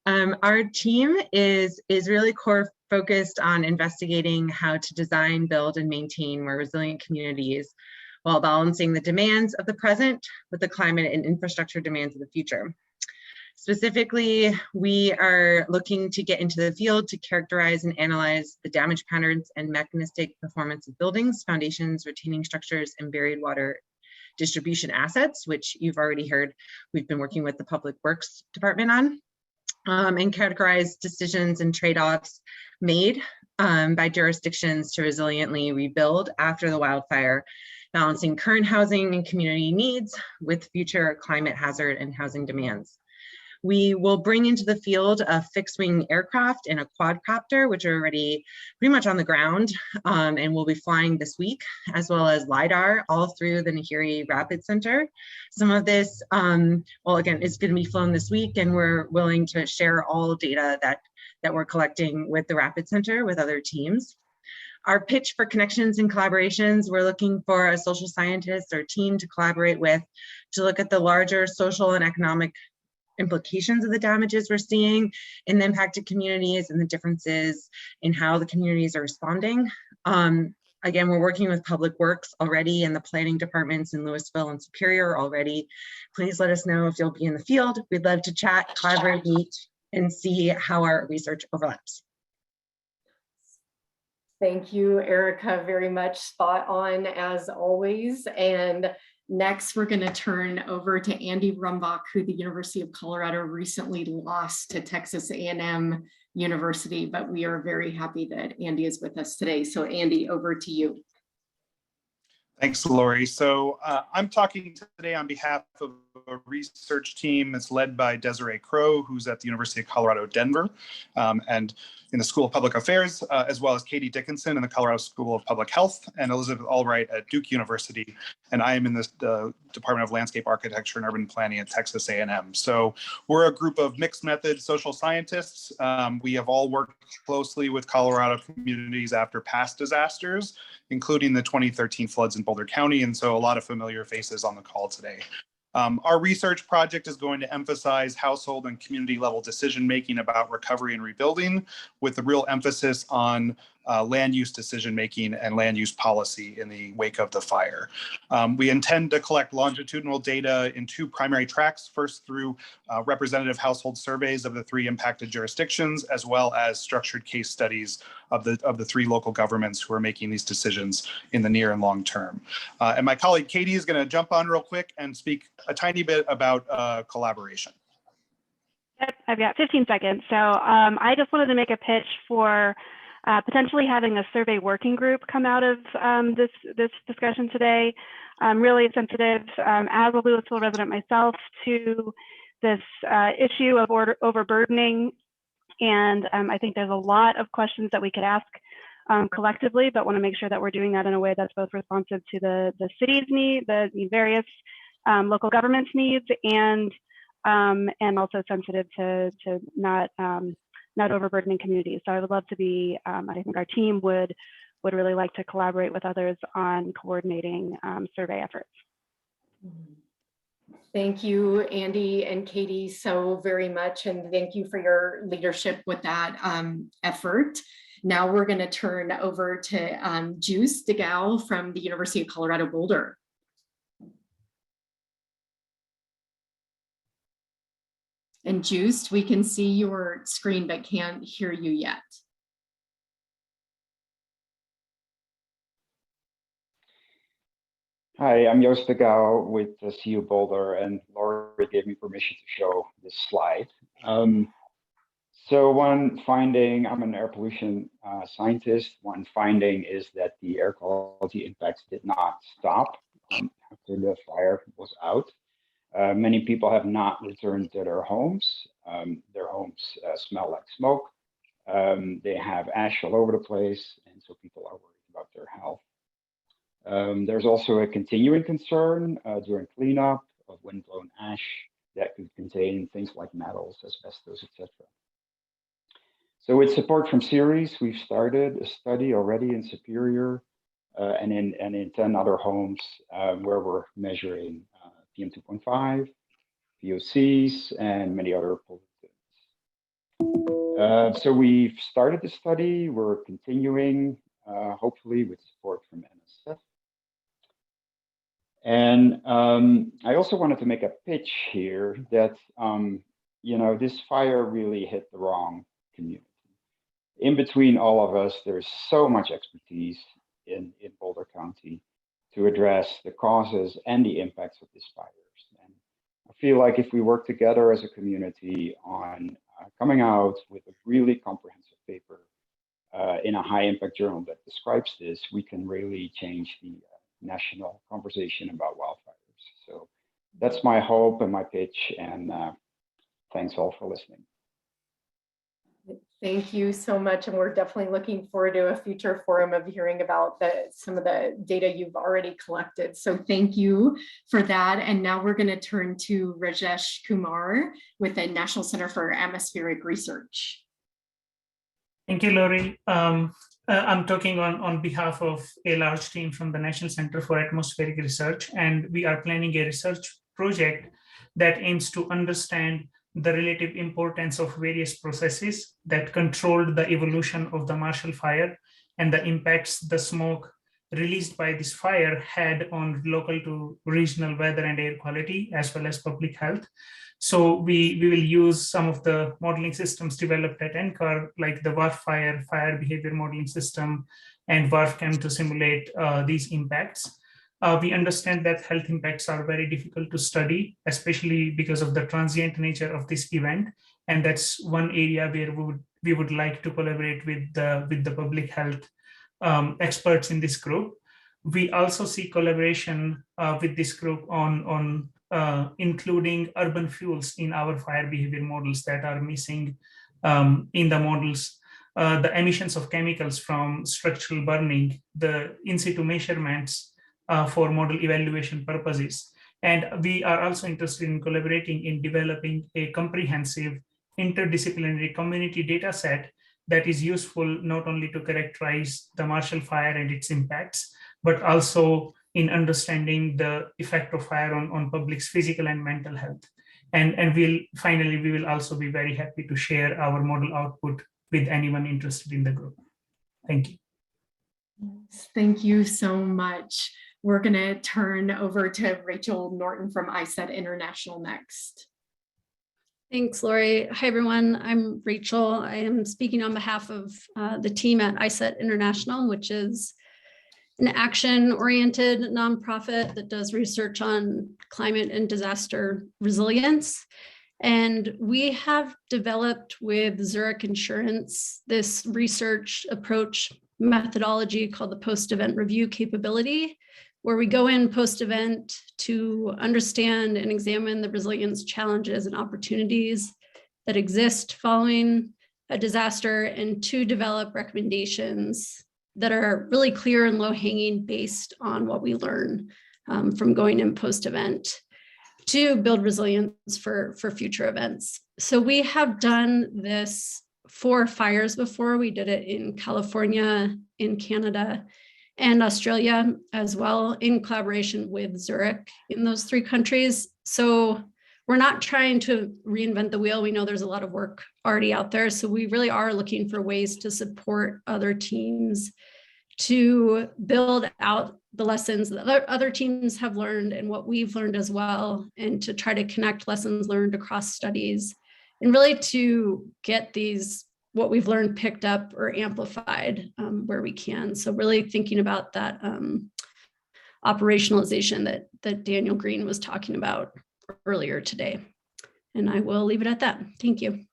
our team is really core focused on investigating how to design, build, and maintain more resilient communities while balancing the demands of the present with the climate and infrastructure demands of the future. Specifically, we are looking to get into the field to characterize and analyze the damage patterns and mechanistic performance of buildings, foundations, retaining structures, and buried water distribution assets, which you've already heard we've been working with the Public Works Department on, and categorize decisions and trade-offs made by jurisdictions to resiliently rebuild after the wildfire, balancing current housing and community needs with future climate hazard and housing demands. We will bring into the field a fixed-wing aircraft and a quadcopter, which are already pretty much on the ground and will be flying this week, as well as LiDAR all through the Nahiri Rapid Center. Some of this, well, again, it's going to be flown this week, and we're willing to share all data that we're collecting with the Rapid Center with other teams. Our pitch for connections and collaborations, we're looking for a social scientist or team to collaborate with to look at the larger social and economic implications of the damages we're seeing in the impacted communities and the differences in how the communities are responding. Again, we're working with Public Works already and the planning departments in Louisville and Superior already. Please let us know if you'll be in the field. We'd love to chat, collaborate, meet, and see how our research overlaps. Thank you, Erica, very much. Spot on as always. And next, we're going to turn over to Andy Brumbach, who the University of Colorado recently lost to Texas A&M University, but we are very happy that Andy is with us today. So Andy, over to you. Thanks, Lori. So I'm talking today on behalf of a research team that's led by Desiree Crow, who's at the University of Colorado, Denver, and in the School of Public Affairs, as well as Katie Dickinson in the Colorado School of Public Health, and Elizabeth Albright at Duke University. And I am in the Department of Landscape Architecture and Urban Planning at Texas A&M. So we're a group of mixed method social scientists. We have all worked closely with Colorado communities after past disasters, including the 2013 floods in Boulder County. And so a lot of familiar faces on the call today. Our research project is going to emphasize household and community level decision-making about recovery and rebuilding, with a real emphasis on land use decision-making and land use policy in the wake of the fire. We intend to collect longitudinal data in two primary tracks, first through representative household surveys of the 3 impacted jurisdictions, as well as structured case studies of the 3 local governments who are making these decisions in the near and long term. And my colleague Katie is going to jump on real quick and speak a tiny bit about collaboration. Yep, I've got 15 seconds. So I just wanted to make a pitch for potentially having a survey working group come out of this discussion today. I'm really sensitive as a Louisville resident myself to this issue of overburdening. And I think there's a lot of questions that we could ask collectively, but want to make sure that we're doing that in a way that's both responsive to the city's need, the various local government's needs, and also sensitive to not overburdening communities. So I would love to be, I think our team would really like to collaborate with others on coordinating survey efforts. Thank you, Andy and Katie, so very much. And thank you for your leadership with that effort. Now we're going to turn over to Juice DeGao from the University of Colorado Boulder. And Juice, we can see your screen, but can't hear you yet. Hi, I'm Joost de Gauw with CU Boulder, and Lori gave me permission to show this slide. So one finding, I'm an air pollution scientist. One finding is that the air quality impacts did not stop after the fire was out. Many people have not returned to their homes. Their homes smell like smoke. They have ash all over the place, and so people are worried about their health. There's also a continuing concern during cleanup of windblown ash that could contain things like metals, asbestos, etc. So with support from Ceres, we've started a study already in Superior and in 10 other homes where we're measuring PM 2.5, VOCs, and many other pollutants. So we've started the study. We're continuing, hopefully with support from NSF. And I also wanted to make a pitch here that, you know, this fire really hit the wrong community. In between all of us, there's so much expertise in Boulder County to address the causes and the impacts of these fires. And I feel like if we work together as a community on coming out with a really comprehensive paper in a high impact journal that describes this, we can really change the national conversation about wildfires. So that's my hope and my pitch, and thanks all for listening. Thank you so much. And we're definitely looking forward to a future forum of hearing about some of the data you've already collected. So thank you for that. And now we're going to turn to Rajesh Kumar with the National Center for Atmospheric Research. Thank you, Lori. I'm talking on behalf of a large team from the National Center for Atmospheric Research, and we are planning a research project that aims to understand the relative importance of various processes that controlled the evolution of the Marshall Fire and the impacts the smoke released by this fire had on local to regional weather and air quality, as well as public health. So we will use some of the modeling systems developed at NCAR, like the WRF fire behavior modeling system and WRF-Chem to simulate these impacts. We understand that health impacts are very difficult to study, especially because of the transient nature of this event. And that's one area where we would like to collaborate with the public health experts in this group. We also see collaboration with this group on including urban fuels in our fire behavior models that are missing in the models. The emissions of chemicals from structural burning, the in situ measurements for model evaluation purposes. And we are also interested in collaborating in developing a comprehensive interdisciplinary community data set that is useful not only to characterize the Marshall Fire and its impacts, but also in understanding the effect of fire on public's physical and mental health. And we will also be very happy to share our model output with anyone interested in the group. Thank you. Thank you so much. We're going to turn over to Rachel Norton from ISET International next. Thanks, Lori. Hi, everyone. I'm Rachel. I am speaking on behalf of the team at ISET International, which is an action-oriented nonprofit that does research on climate and disaster resilience. And we have developed with Zurich Insurance this research approach methodology called the post-event review capability, where we go in post-event to understand and examine the resilience challenges and opportunities that exist following a disaster, and to develop recommendations that are really clear and low-hanging based on what we learn from going in post-event to build resilience for future events. So we have done this for fires before. We did it in California, in Canada, and Australia as well, in collaboration with Zurich in those 3 countries. So we're not trying to reinvent the wheel. We know there's a lot of work already out there. So we really are looking for ways to support other teams to build out the lessons that other teams have learned and what we've learned as well, and to try to connect lessons learned across studies, and really to get what we've learned picked up or amplified where we can. So really thinking about that operationalization that Daniel Greene was talking about earlier today. And I will leave it at that. Thank you.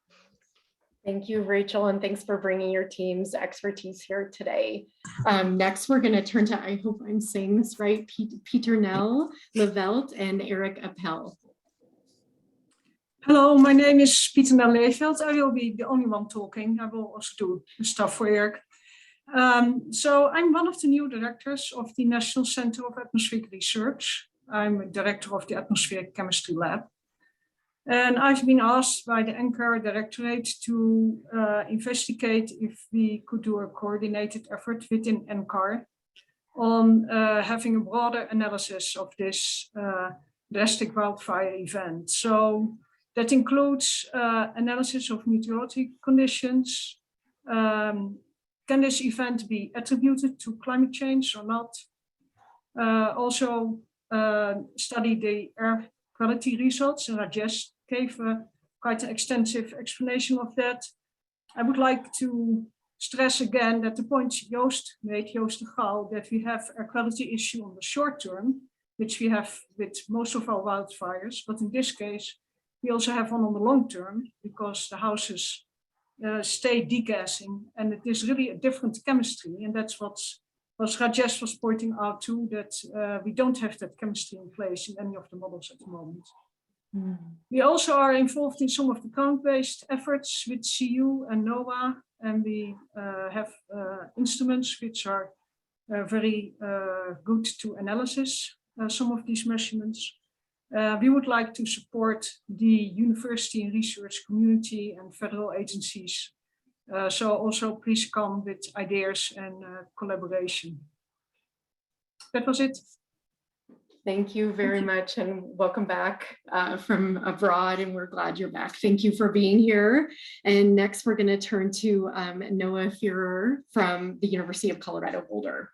Thank you, Rachel, and thanks for bringing your team's expertise here today. Next, we're going to turn to, I hope I'm saying this right, Peter Nell, Levelt, and Eric Appel. Hello, my name is Pieter Leefeld. I will be the only one talking. I will also do the stuff for Eric. So I'm one of the new directors of the National Center of Atmospheric Research. I'm a director of the Atmospheric Chemistry Lab. And I've been asked by the NCAR Directorate to investigate if we could do a coordinated effort within NCAR on having a broader analysis of this drastic wildfire event. So that includes analysis of meteorological conditions. Can this event be attributed to climate change or not? Also study the air quality results, and Rajesh gave quite an extensive explanation of that. I would like to stress again that the point Joost made, Joost de Gaal, that we have air quality issue on the short term, which we have with most of our wildfires, but in this case, we also have one on the long term because the houses stay degassing, and it is really a different chemistry, and that's what Rajesh was pointing out too, that we don't have that chemistry in place in any of the models at the moment. We also are involved in some of the count-based efforts with CU and NOAA, and we have instruments which are very good to analysis some of these measurements. We would like to support the university and research community and federal agencies. So also please come with ideas and collaboration. That was it. Thank you very much, and welcome back from abroad, and we're glad you're back. Thank you for being here. And next we're going to turn to Noah Fuhrer from the University of Colorado Boulder.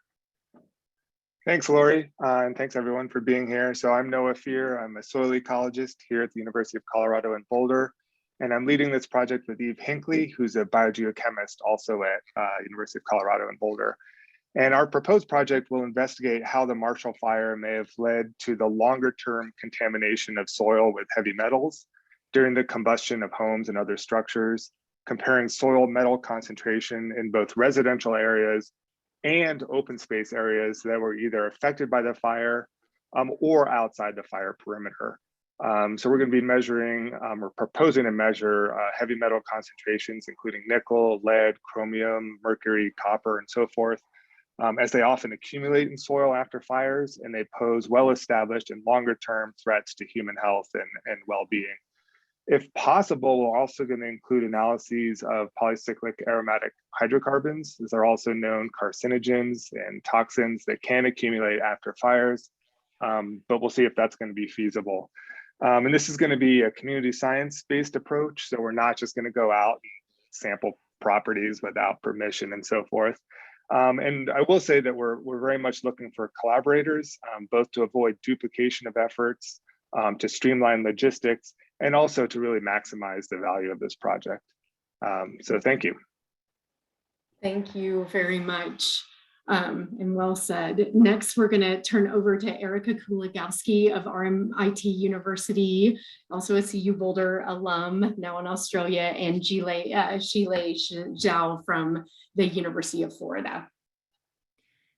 Thanks, Lori, and thanks everyone for being here. So I'm Noah Fuhrer. I'm a soil ecologist here at the University of Colorado in Boulder, and I'm leading this project with Eve Hinckley, who's a biogeochemist also at University of Colorado in Boulder. And our proposed project will investigate how the Marshall Fire may have led to the longer-term contamination of soil with heavy metals during the combustion of homes and other structures, comparing soil metal concentration in both residential areas and open space areas that were either affected by the fire or outside the fire perimeter. So we're going to be measuring or proposing to measure heavy metal concentrations, including nickel, lead, chromium, mercury, copper, and so forth, as they often accumulate in soil after fires, and they pose well-established and longer-term threats to human health and well-being. If possible, we're also going to include analyses of polycyclic aromatic hydrocarbons. These are also known carcinogens and toxins that can accumulate after fires, but we'll see if that's going to be feasible. And this is going to be a community science-based approach, so we're not just going to go out and sample properties without permission and so forth. And I will say that we're very much looking for collaborators, both to avoid duplication of efforts, to streamline logistics, and also to really maximize the value of this project. So thank you. Thank you very much, and well said. Next, we're going to turn over to Erica Kulagowski of RMIT University, also a CU Boulder alum, now in Australia, and Shilei Zhao from the University of Florida.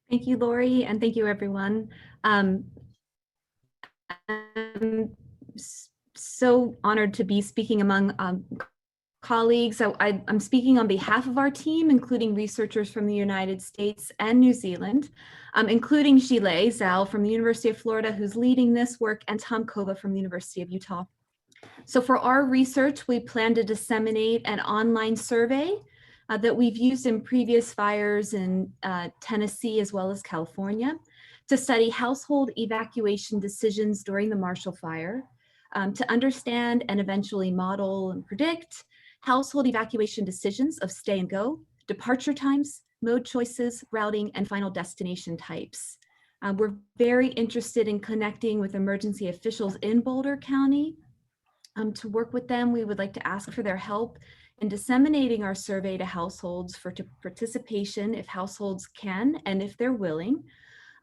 Thank you, Lori, and thank you, everyone. I'm so honored to be speaking among colleagues. So I'm speaking on behalf of our team, including researchers from the United States and New Zealand, including Shilei Zhao from the University of Florida, who's leading this work, and Tom Kova from the University of Utah. So for our research, we plan to disseminate an online survey that we've used in previous fires in Tennessee as well as California to study household evacuation decisions during the Marshall Fire, to understand and eventually model and predict household evacuation decisions of stay and go, departure times, mode choices, routing, and final destination types. We're very interested in connecting with emergency officials in Boulder County. To work with them, we would like to ask for their help in disseminating our survey to households for participation if households can and if they're willing.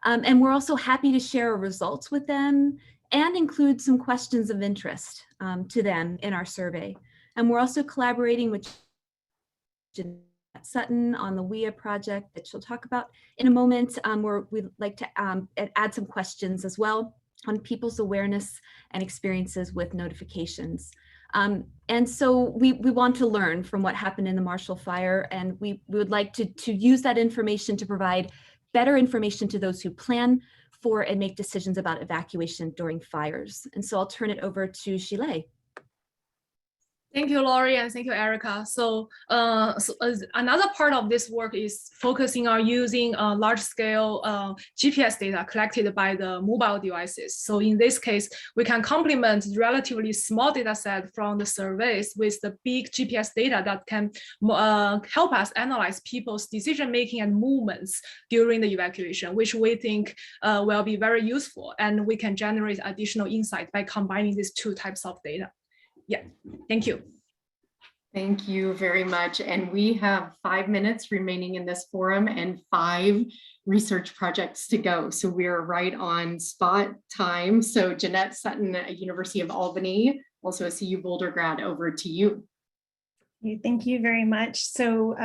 And we're also happy to share our results with them and include some questions of interest to them in our survey. And we're also collaborating with Jeanette Sutton on the WIA project that she'll talk about in a moment, where we'd like to add some questions as well on people's awareness and experiences with notifications. And so we want to learn from what happened in the Marshall Fire, and we would like to use that information to provide better information to those who plan for and make decisions about evacuation during fires. And so I'll turn it over to Shilei. Thank you, Lori, and thank you, Erica. So, another part of this work is focusing on using large-scale GPS data collected by the mobile devices. So in this case, we can complement the relatively small data set from the surveys with the big GPS data that can help us analyze people's decision-making and movements during the evacuation, which we think will be very useful. And we can generate additional insight by combining these two types of data. Yeah, thank you. Thank you very much. And we have 5 minutes remaining in this forum and 5 research projects to go. So we're right on spot time. So Jeanette Sutton at University of Albany, also a CU Boulder grad, over to you. Thank you very much. So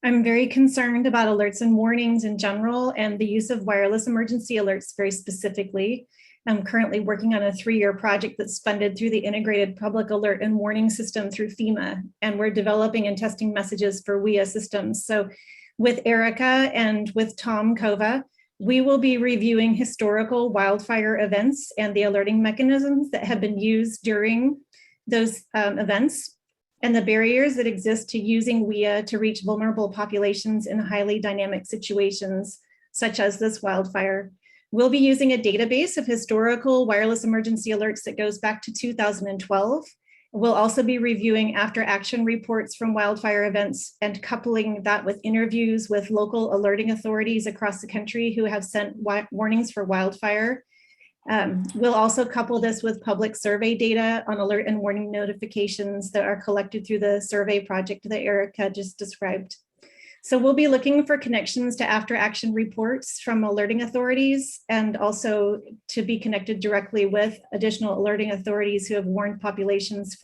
I'm very concerned about alerts and warnings in general and the use of wireless emergency alerts very specifically. I'm currently working on a 3-year project that's funded through the Integrated Public Alert and Warning System through FEMA, and we're developing and testing messages for WIA systems. So with Erica and with Tom Kova, we will be reviewing historical wildfire events and the alerting mechanisms that have been used during those events, and the barriers that exist to using WIA to reach vulnerable populations in highly dynamic situations, such as this wildfire. We'll be using a database of historical wireless emergency alerts that goes back to 2012. We'll also be reviewing after action reports from wildfire events and coupling that with interviews with local alerting authorities across the country who have sent warnings for wildfire. We'll also couple this with public survey data on alert and warning notifications that are collected through the survey project that Erica just described. So we'll be looking for connections to after action reports from alerting authorities, and also to be connected directly with additional alerting authorities who have warned populations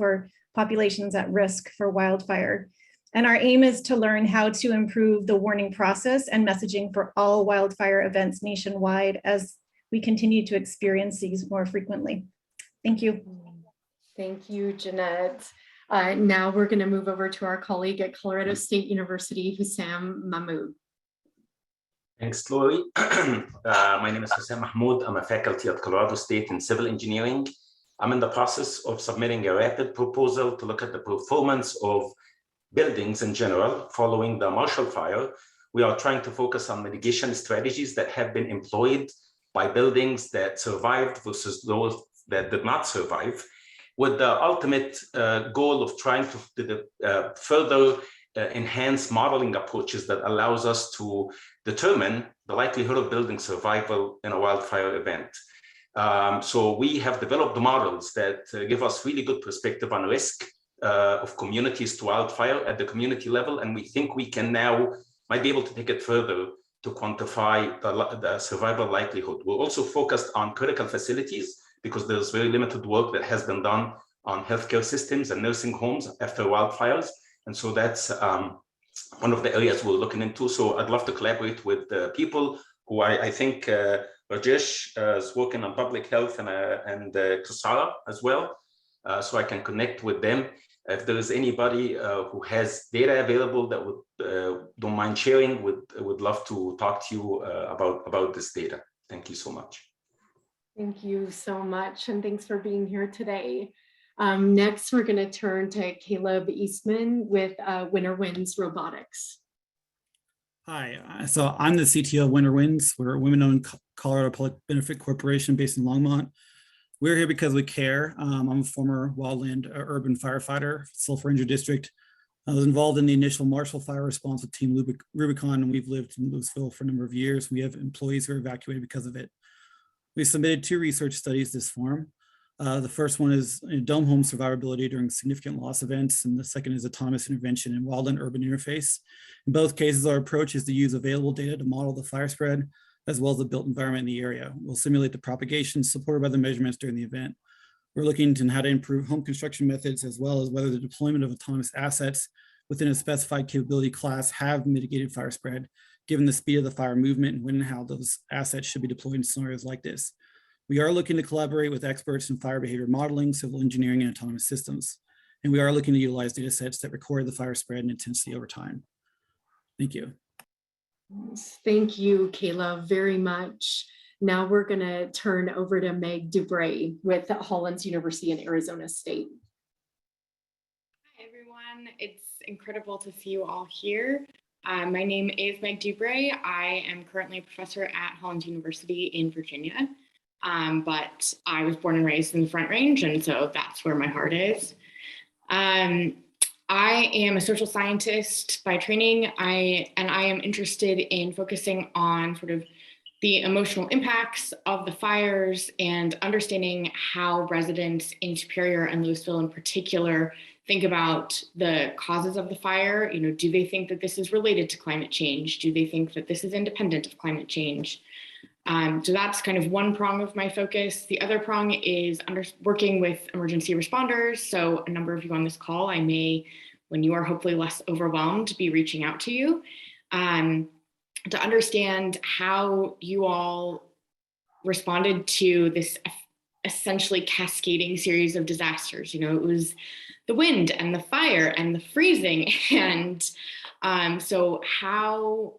at risk for wildfire. And our aim is to learn how to improve the warning process and messaging for all wildfire events nationwide as we continue to experience these more frequently. Thank you. Thank you, Jeanette. Now we're going to move over to our colleague at Colorado State University, Hussam Mahmood. Thanks, Lori. My name is Hussam Mahmood. I'm a faculty at Colorado State in civil engineering. I'm in the process of submitting a rapid proposal to look at the performance of buildings in general following the Marshall Fire. We are trying to focus on mitigation strategies that have been employed by buildings that survived versus those that did not survive, with the ultimate goal of trying to further enhance modeling approaches that allows us to determine the likelihood of building survival in a wildfire event. So we have developed the models that give us really good perspective on risk of communities to wildfire at the community level, and we think we can now might be able to take it further to quantify the survival likelihood. We're also focused on critical facilities, because there's very limited work that has been done on healthcare systems and nursing homes after wildfires. And so that's one of the areas we're looking into. So I'd love to collaborate with people who I think Rajesh is working on public health and Kusara as well. So I can connect with them. If there is anybody who has data available that would don't mind sharing, would love to talk to you about this data. Thank you so much. Thank you so much, and thanks for being here today. Next, we're going to turn to Caleb Eastman with Winter Winds Robotics. Hi, so I'm the CTO of Winter Winds. We're a women-owned Colorado Public Benefit Corporation based in Longmont. We're here because we care. I'm a former wildland urban firefighter, Sulphur Ranger District. I was involved in the initial Marshall Fire response with Team Rubicon, and we've lived in Louisville for a number of years. We have employees who are evacuated because of it. We submitted 2 research studies this forum. The first one is dome home survivability during significant loss events, and the second is autonomous intervention in wildland urban interface. In both cases, our approach is to use available data to model the fire spread, as well as the built environment in the area. We'll simulate the propagation supported by the measurements during the event. We're looking into how to improve home construction methods, as well as whether the deployment of autonomous assets within a specified capability class have mitigated fire spread, given the speed of the fire movement and when and how those assets should be deployed in scenarios like this. We are looking to collaborate with experts in fire behavior modeling, civil engineering, and autonomous systems. And we are looking to utilize data sets that record the fire spread and intensity over time. Thank you. Thank you, Kayla, very much. Now we're going to turn over to Meg Dubray with Hollins University in Arizona State. Hi, everyone. It's incredible to see you all here. My name is Meg Dubray. I am currently a professor at Hollins University in Virginia, but I was born and raised in the Front Range, and so that's where my heart is. I am a social scientist by training, and I am interested in focusing on sort of the emotional impacts of the fires and understanding how residents in Superior and Louisville in particular think about the causes of the fire. You know, do they think that this is related to climate change? Do they think that this is independent of climate change? So that's kind of one prong of my focus. The other prong is working with emergency responders. So a number of you on this call, I may, when you are hopefully less overwhelmed, be reaching out to you to understand how you all responded to this essentially cascading series of disasters. You know, it was the wind and the fire and the freezing. And so how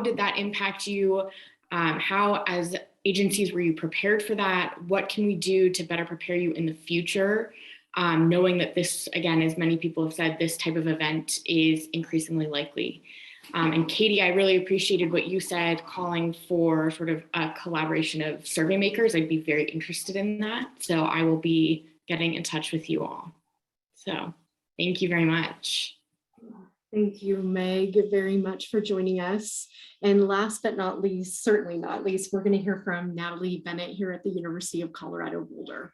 did that impact you? How, as agencies, were you prepared for that? What can we do to better prepare you in the future? Knowing that this, again, as many people have said, this type of event is increasingly likely. And Katie, I really appreciated what you said, calling for sort of a collaboration of survey makers. I'd be very interested in that. So I will be getting in touch with you all. So thank you very much. Thank you, Meg, very much for joining us. And last but not least, certainly not least, we're going to hear from Natalie Bennett here at the University of Colorado Boulder.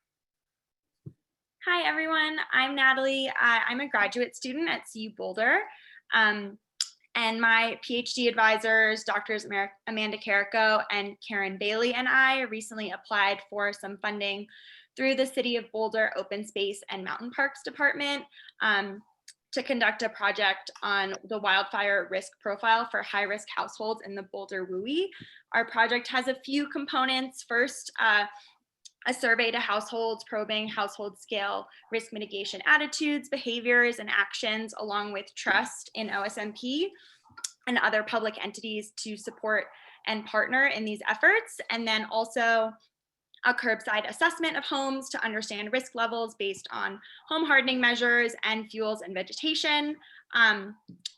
Hi, everyone. I'm Natalie. I'm a graduate student at CU Boulder. And my PhD advisors, Drs. Amanda Carrico and Karen Bailey, and I recently applied for some funding through the City of Boulder Open Space and Mountain Parks Department to conduct a project on the wildfire risk profile for high-risk households in the Boulder WUI. Our project has a few components. First, a survey to households probing household scale risk mitigation attitudes, behaviors, and actions, along with trust in OSMP and other public entities to support and partner in these efforts. And then also a curbside assessment of homes to understand risk levels based on home hardening measures and fuels and vegetation.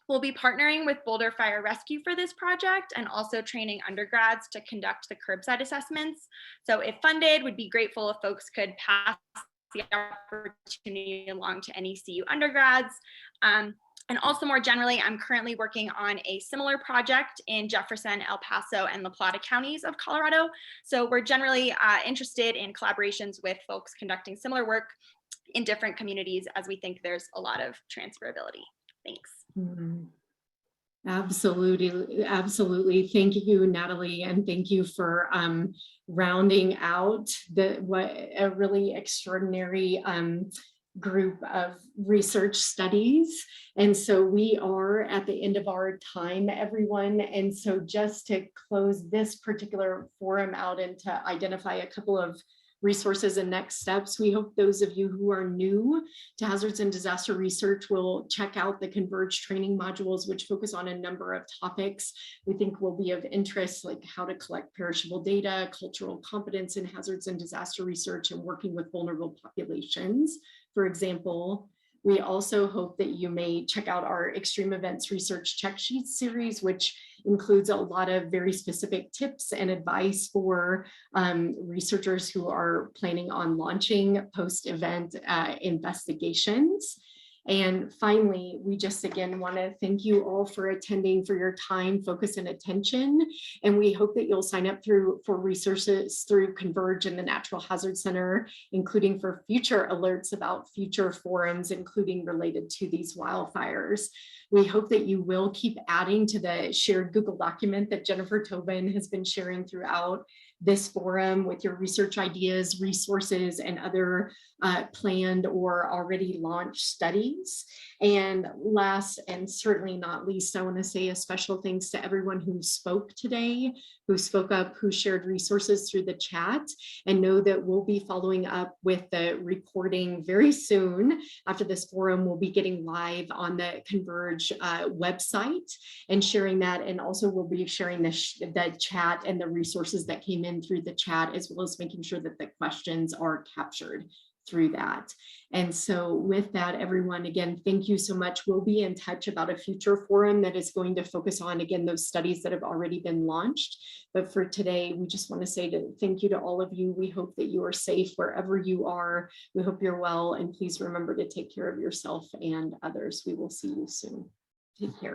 We'll be partnering with Boulder Fire Rescue for this project and also training undergrads to conduct the curbside assessments. So if funded, we'd be grateful if folks could pass the opportunity along to any CU undergrads. And also more generally, I'm currently working on a similar project in Jefferson, El Paso, and La Plata counties of Colorado. So we're generally interested in collaborations with folks conducting similar work in different communities, as we think there's a lot of transferability. Thanks. Absolutely, absolutely. Thank you, Natalie, and thank you for rounding out a really extraordinary group of research studies. And so we are at the end of our time, everyone. And so just to close this particular forum out and to identify a couple of resources and next steps, we hope those of you who are new to hazards and disaster research will check out the Converge training modules, which focus on a number of topics we think will be of interest, like how to collect perishable data, cultural competence in hazards and disaster research, and working with vulnerable populations, for example. We also hope that you may check out our Extreme Events Research Check Sheets series, which includes a lot of very specific tips and advice for researchers who are planning on launching post-event investigations. And finally, we just again want to thank you all for attending, for your time, focus, and attention. And we hope that you'll sign up for resources through Converge and the Natural Hazard Center, including for future alerts about future forums, including related to these wildfires. We hope that you will keep adding to the shared Google document that Jennifer Tobin has been sharing throughout this forum with your research ideas, resources, and other planned or already launched studies. And last and certainly not least, I want to say a special thanks to everyone who spoke today, who spoke up, who shared resources through the chat, and know that we'll be following up with the recording very soon. After this forum, we'll be getting live on the Converge website and sharing that. And also we'll be sharing the chat and the resources that came in through the chat, as well as making sure that the questions are captured through that. And so with that, everyone, again, thank you so much. We'll be in touch about a future forum that is going to focus on, again, those studies that have already been launched. But for today, we just want to say thank you to all of you. We hope that you are safe wherever you are. We hope you're well, and please remember to take care of yourself and others. We will see you soon. Take care.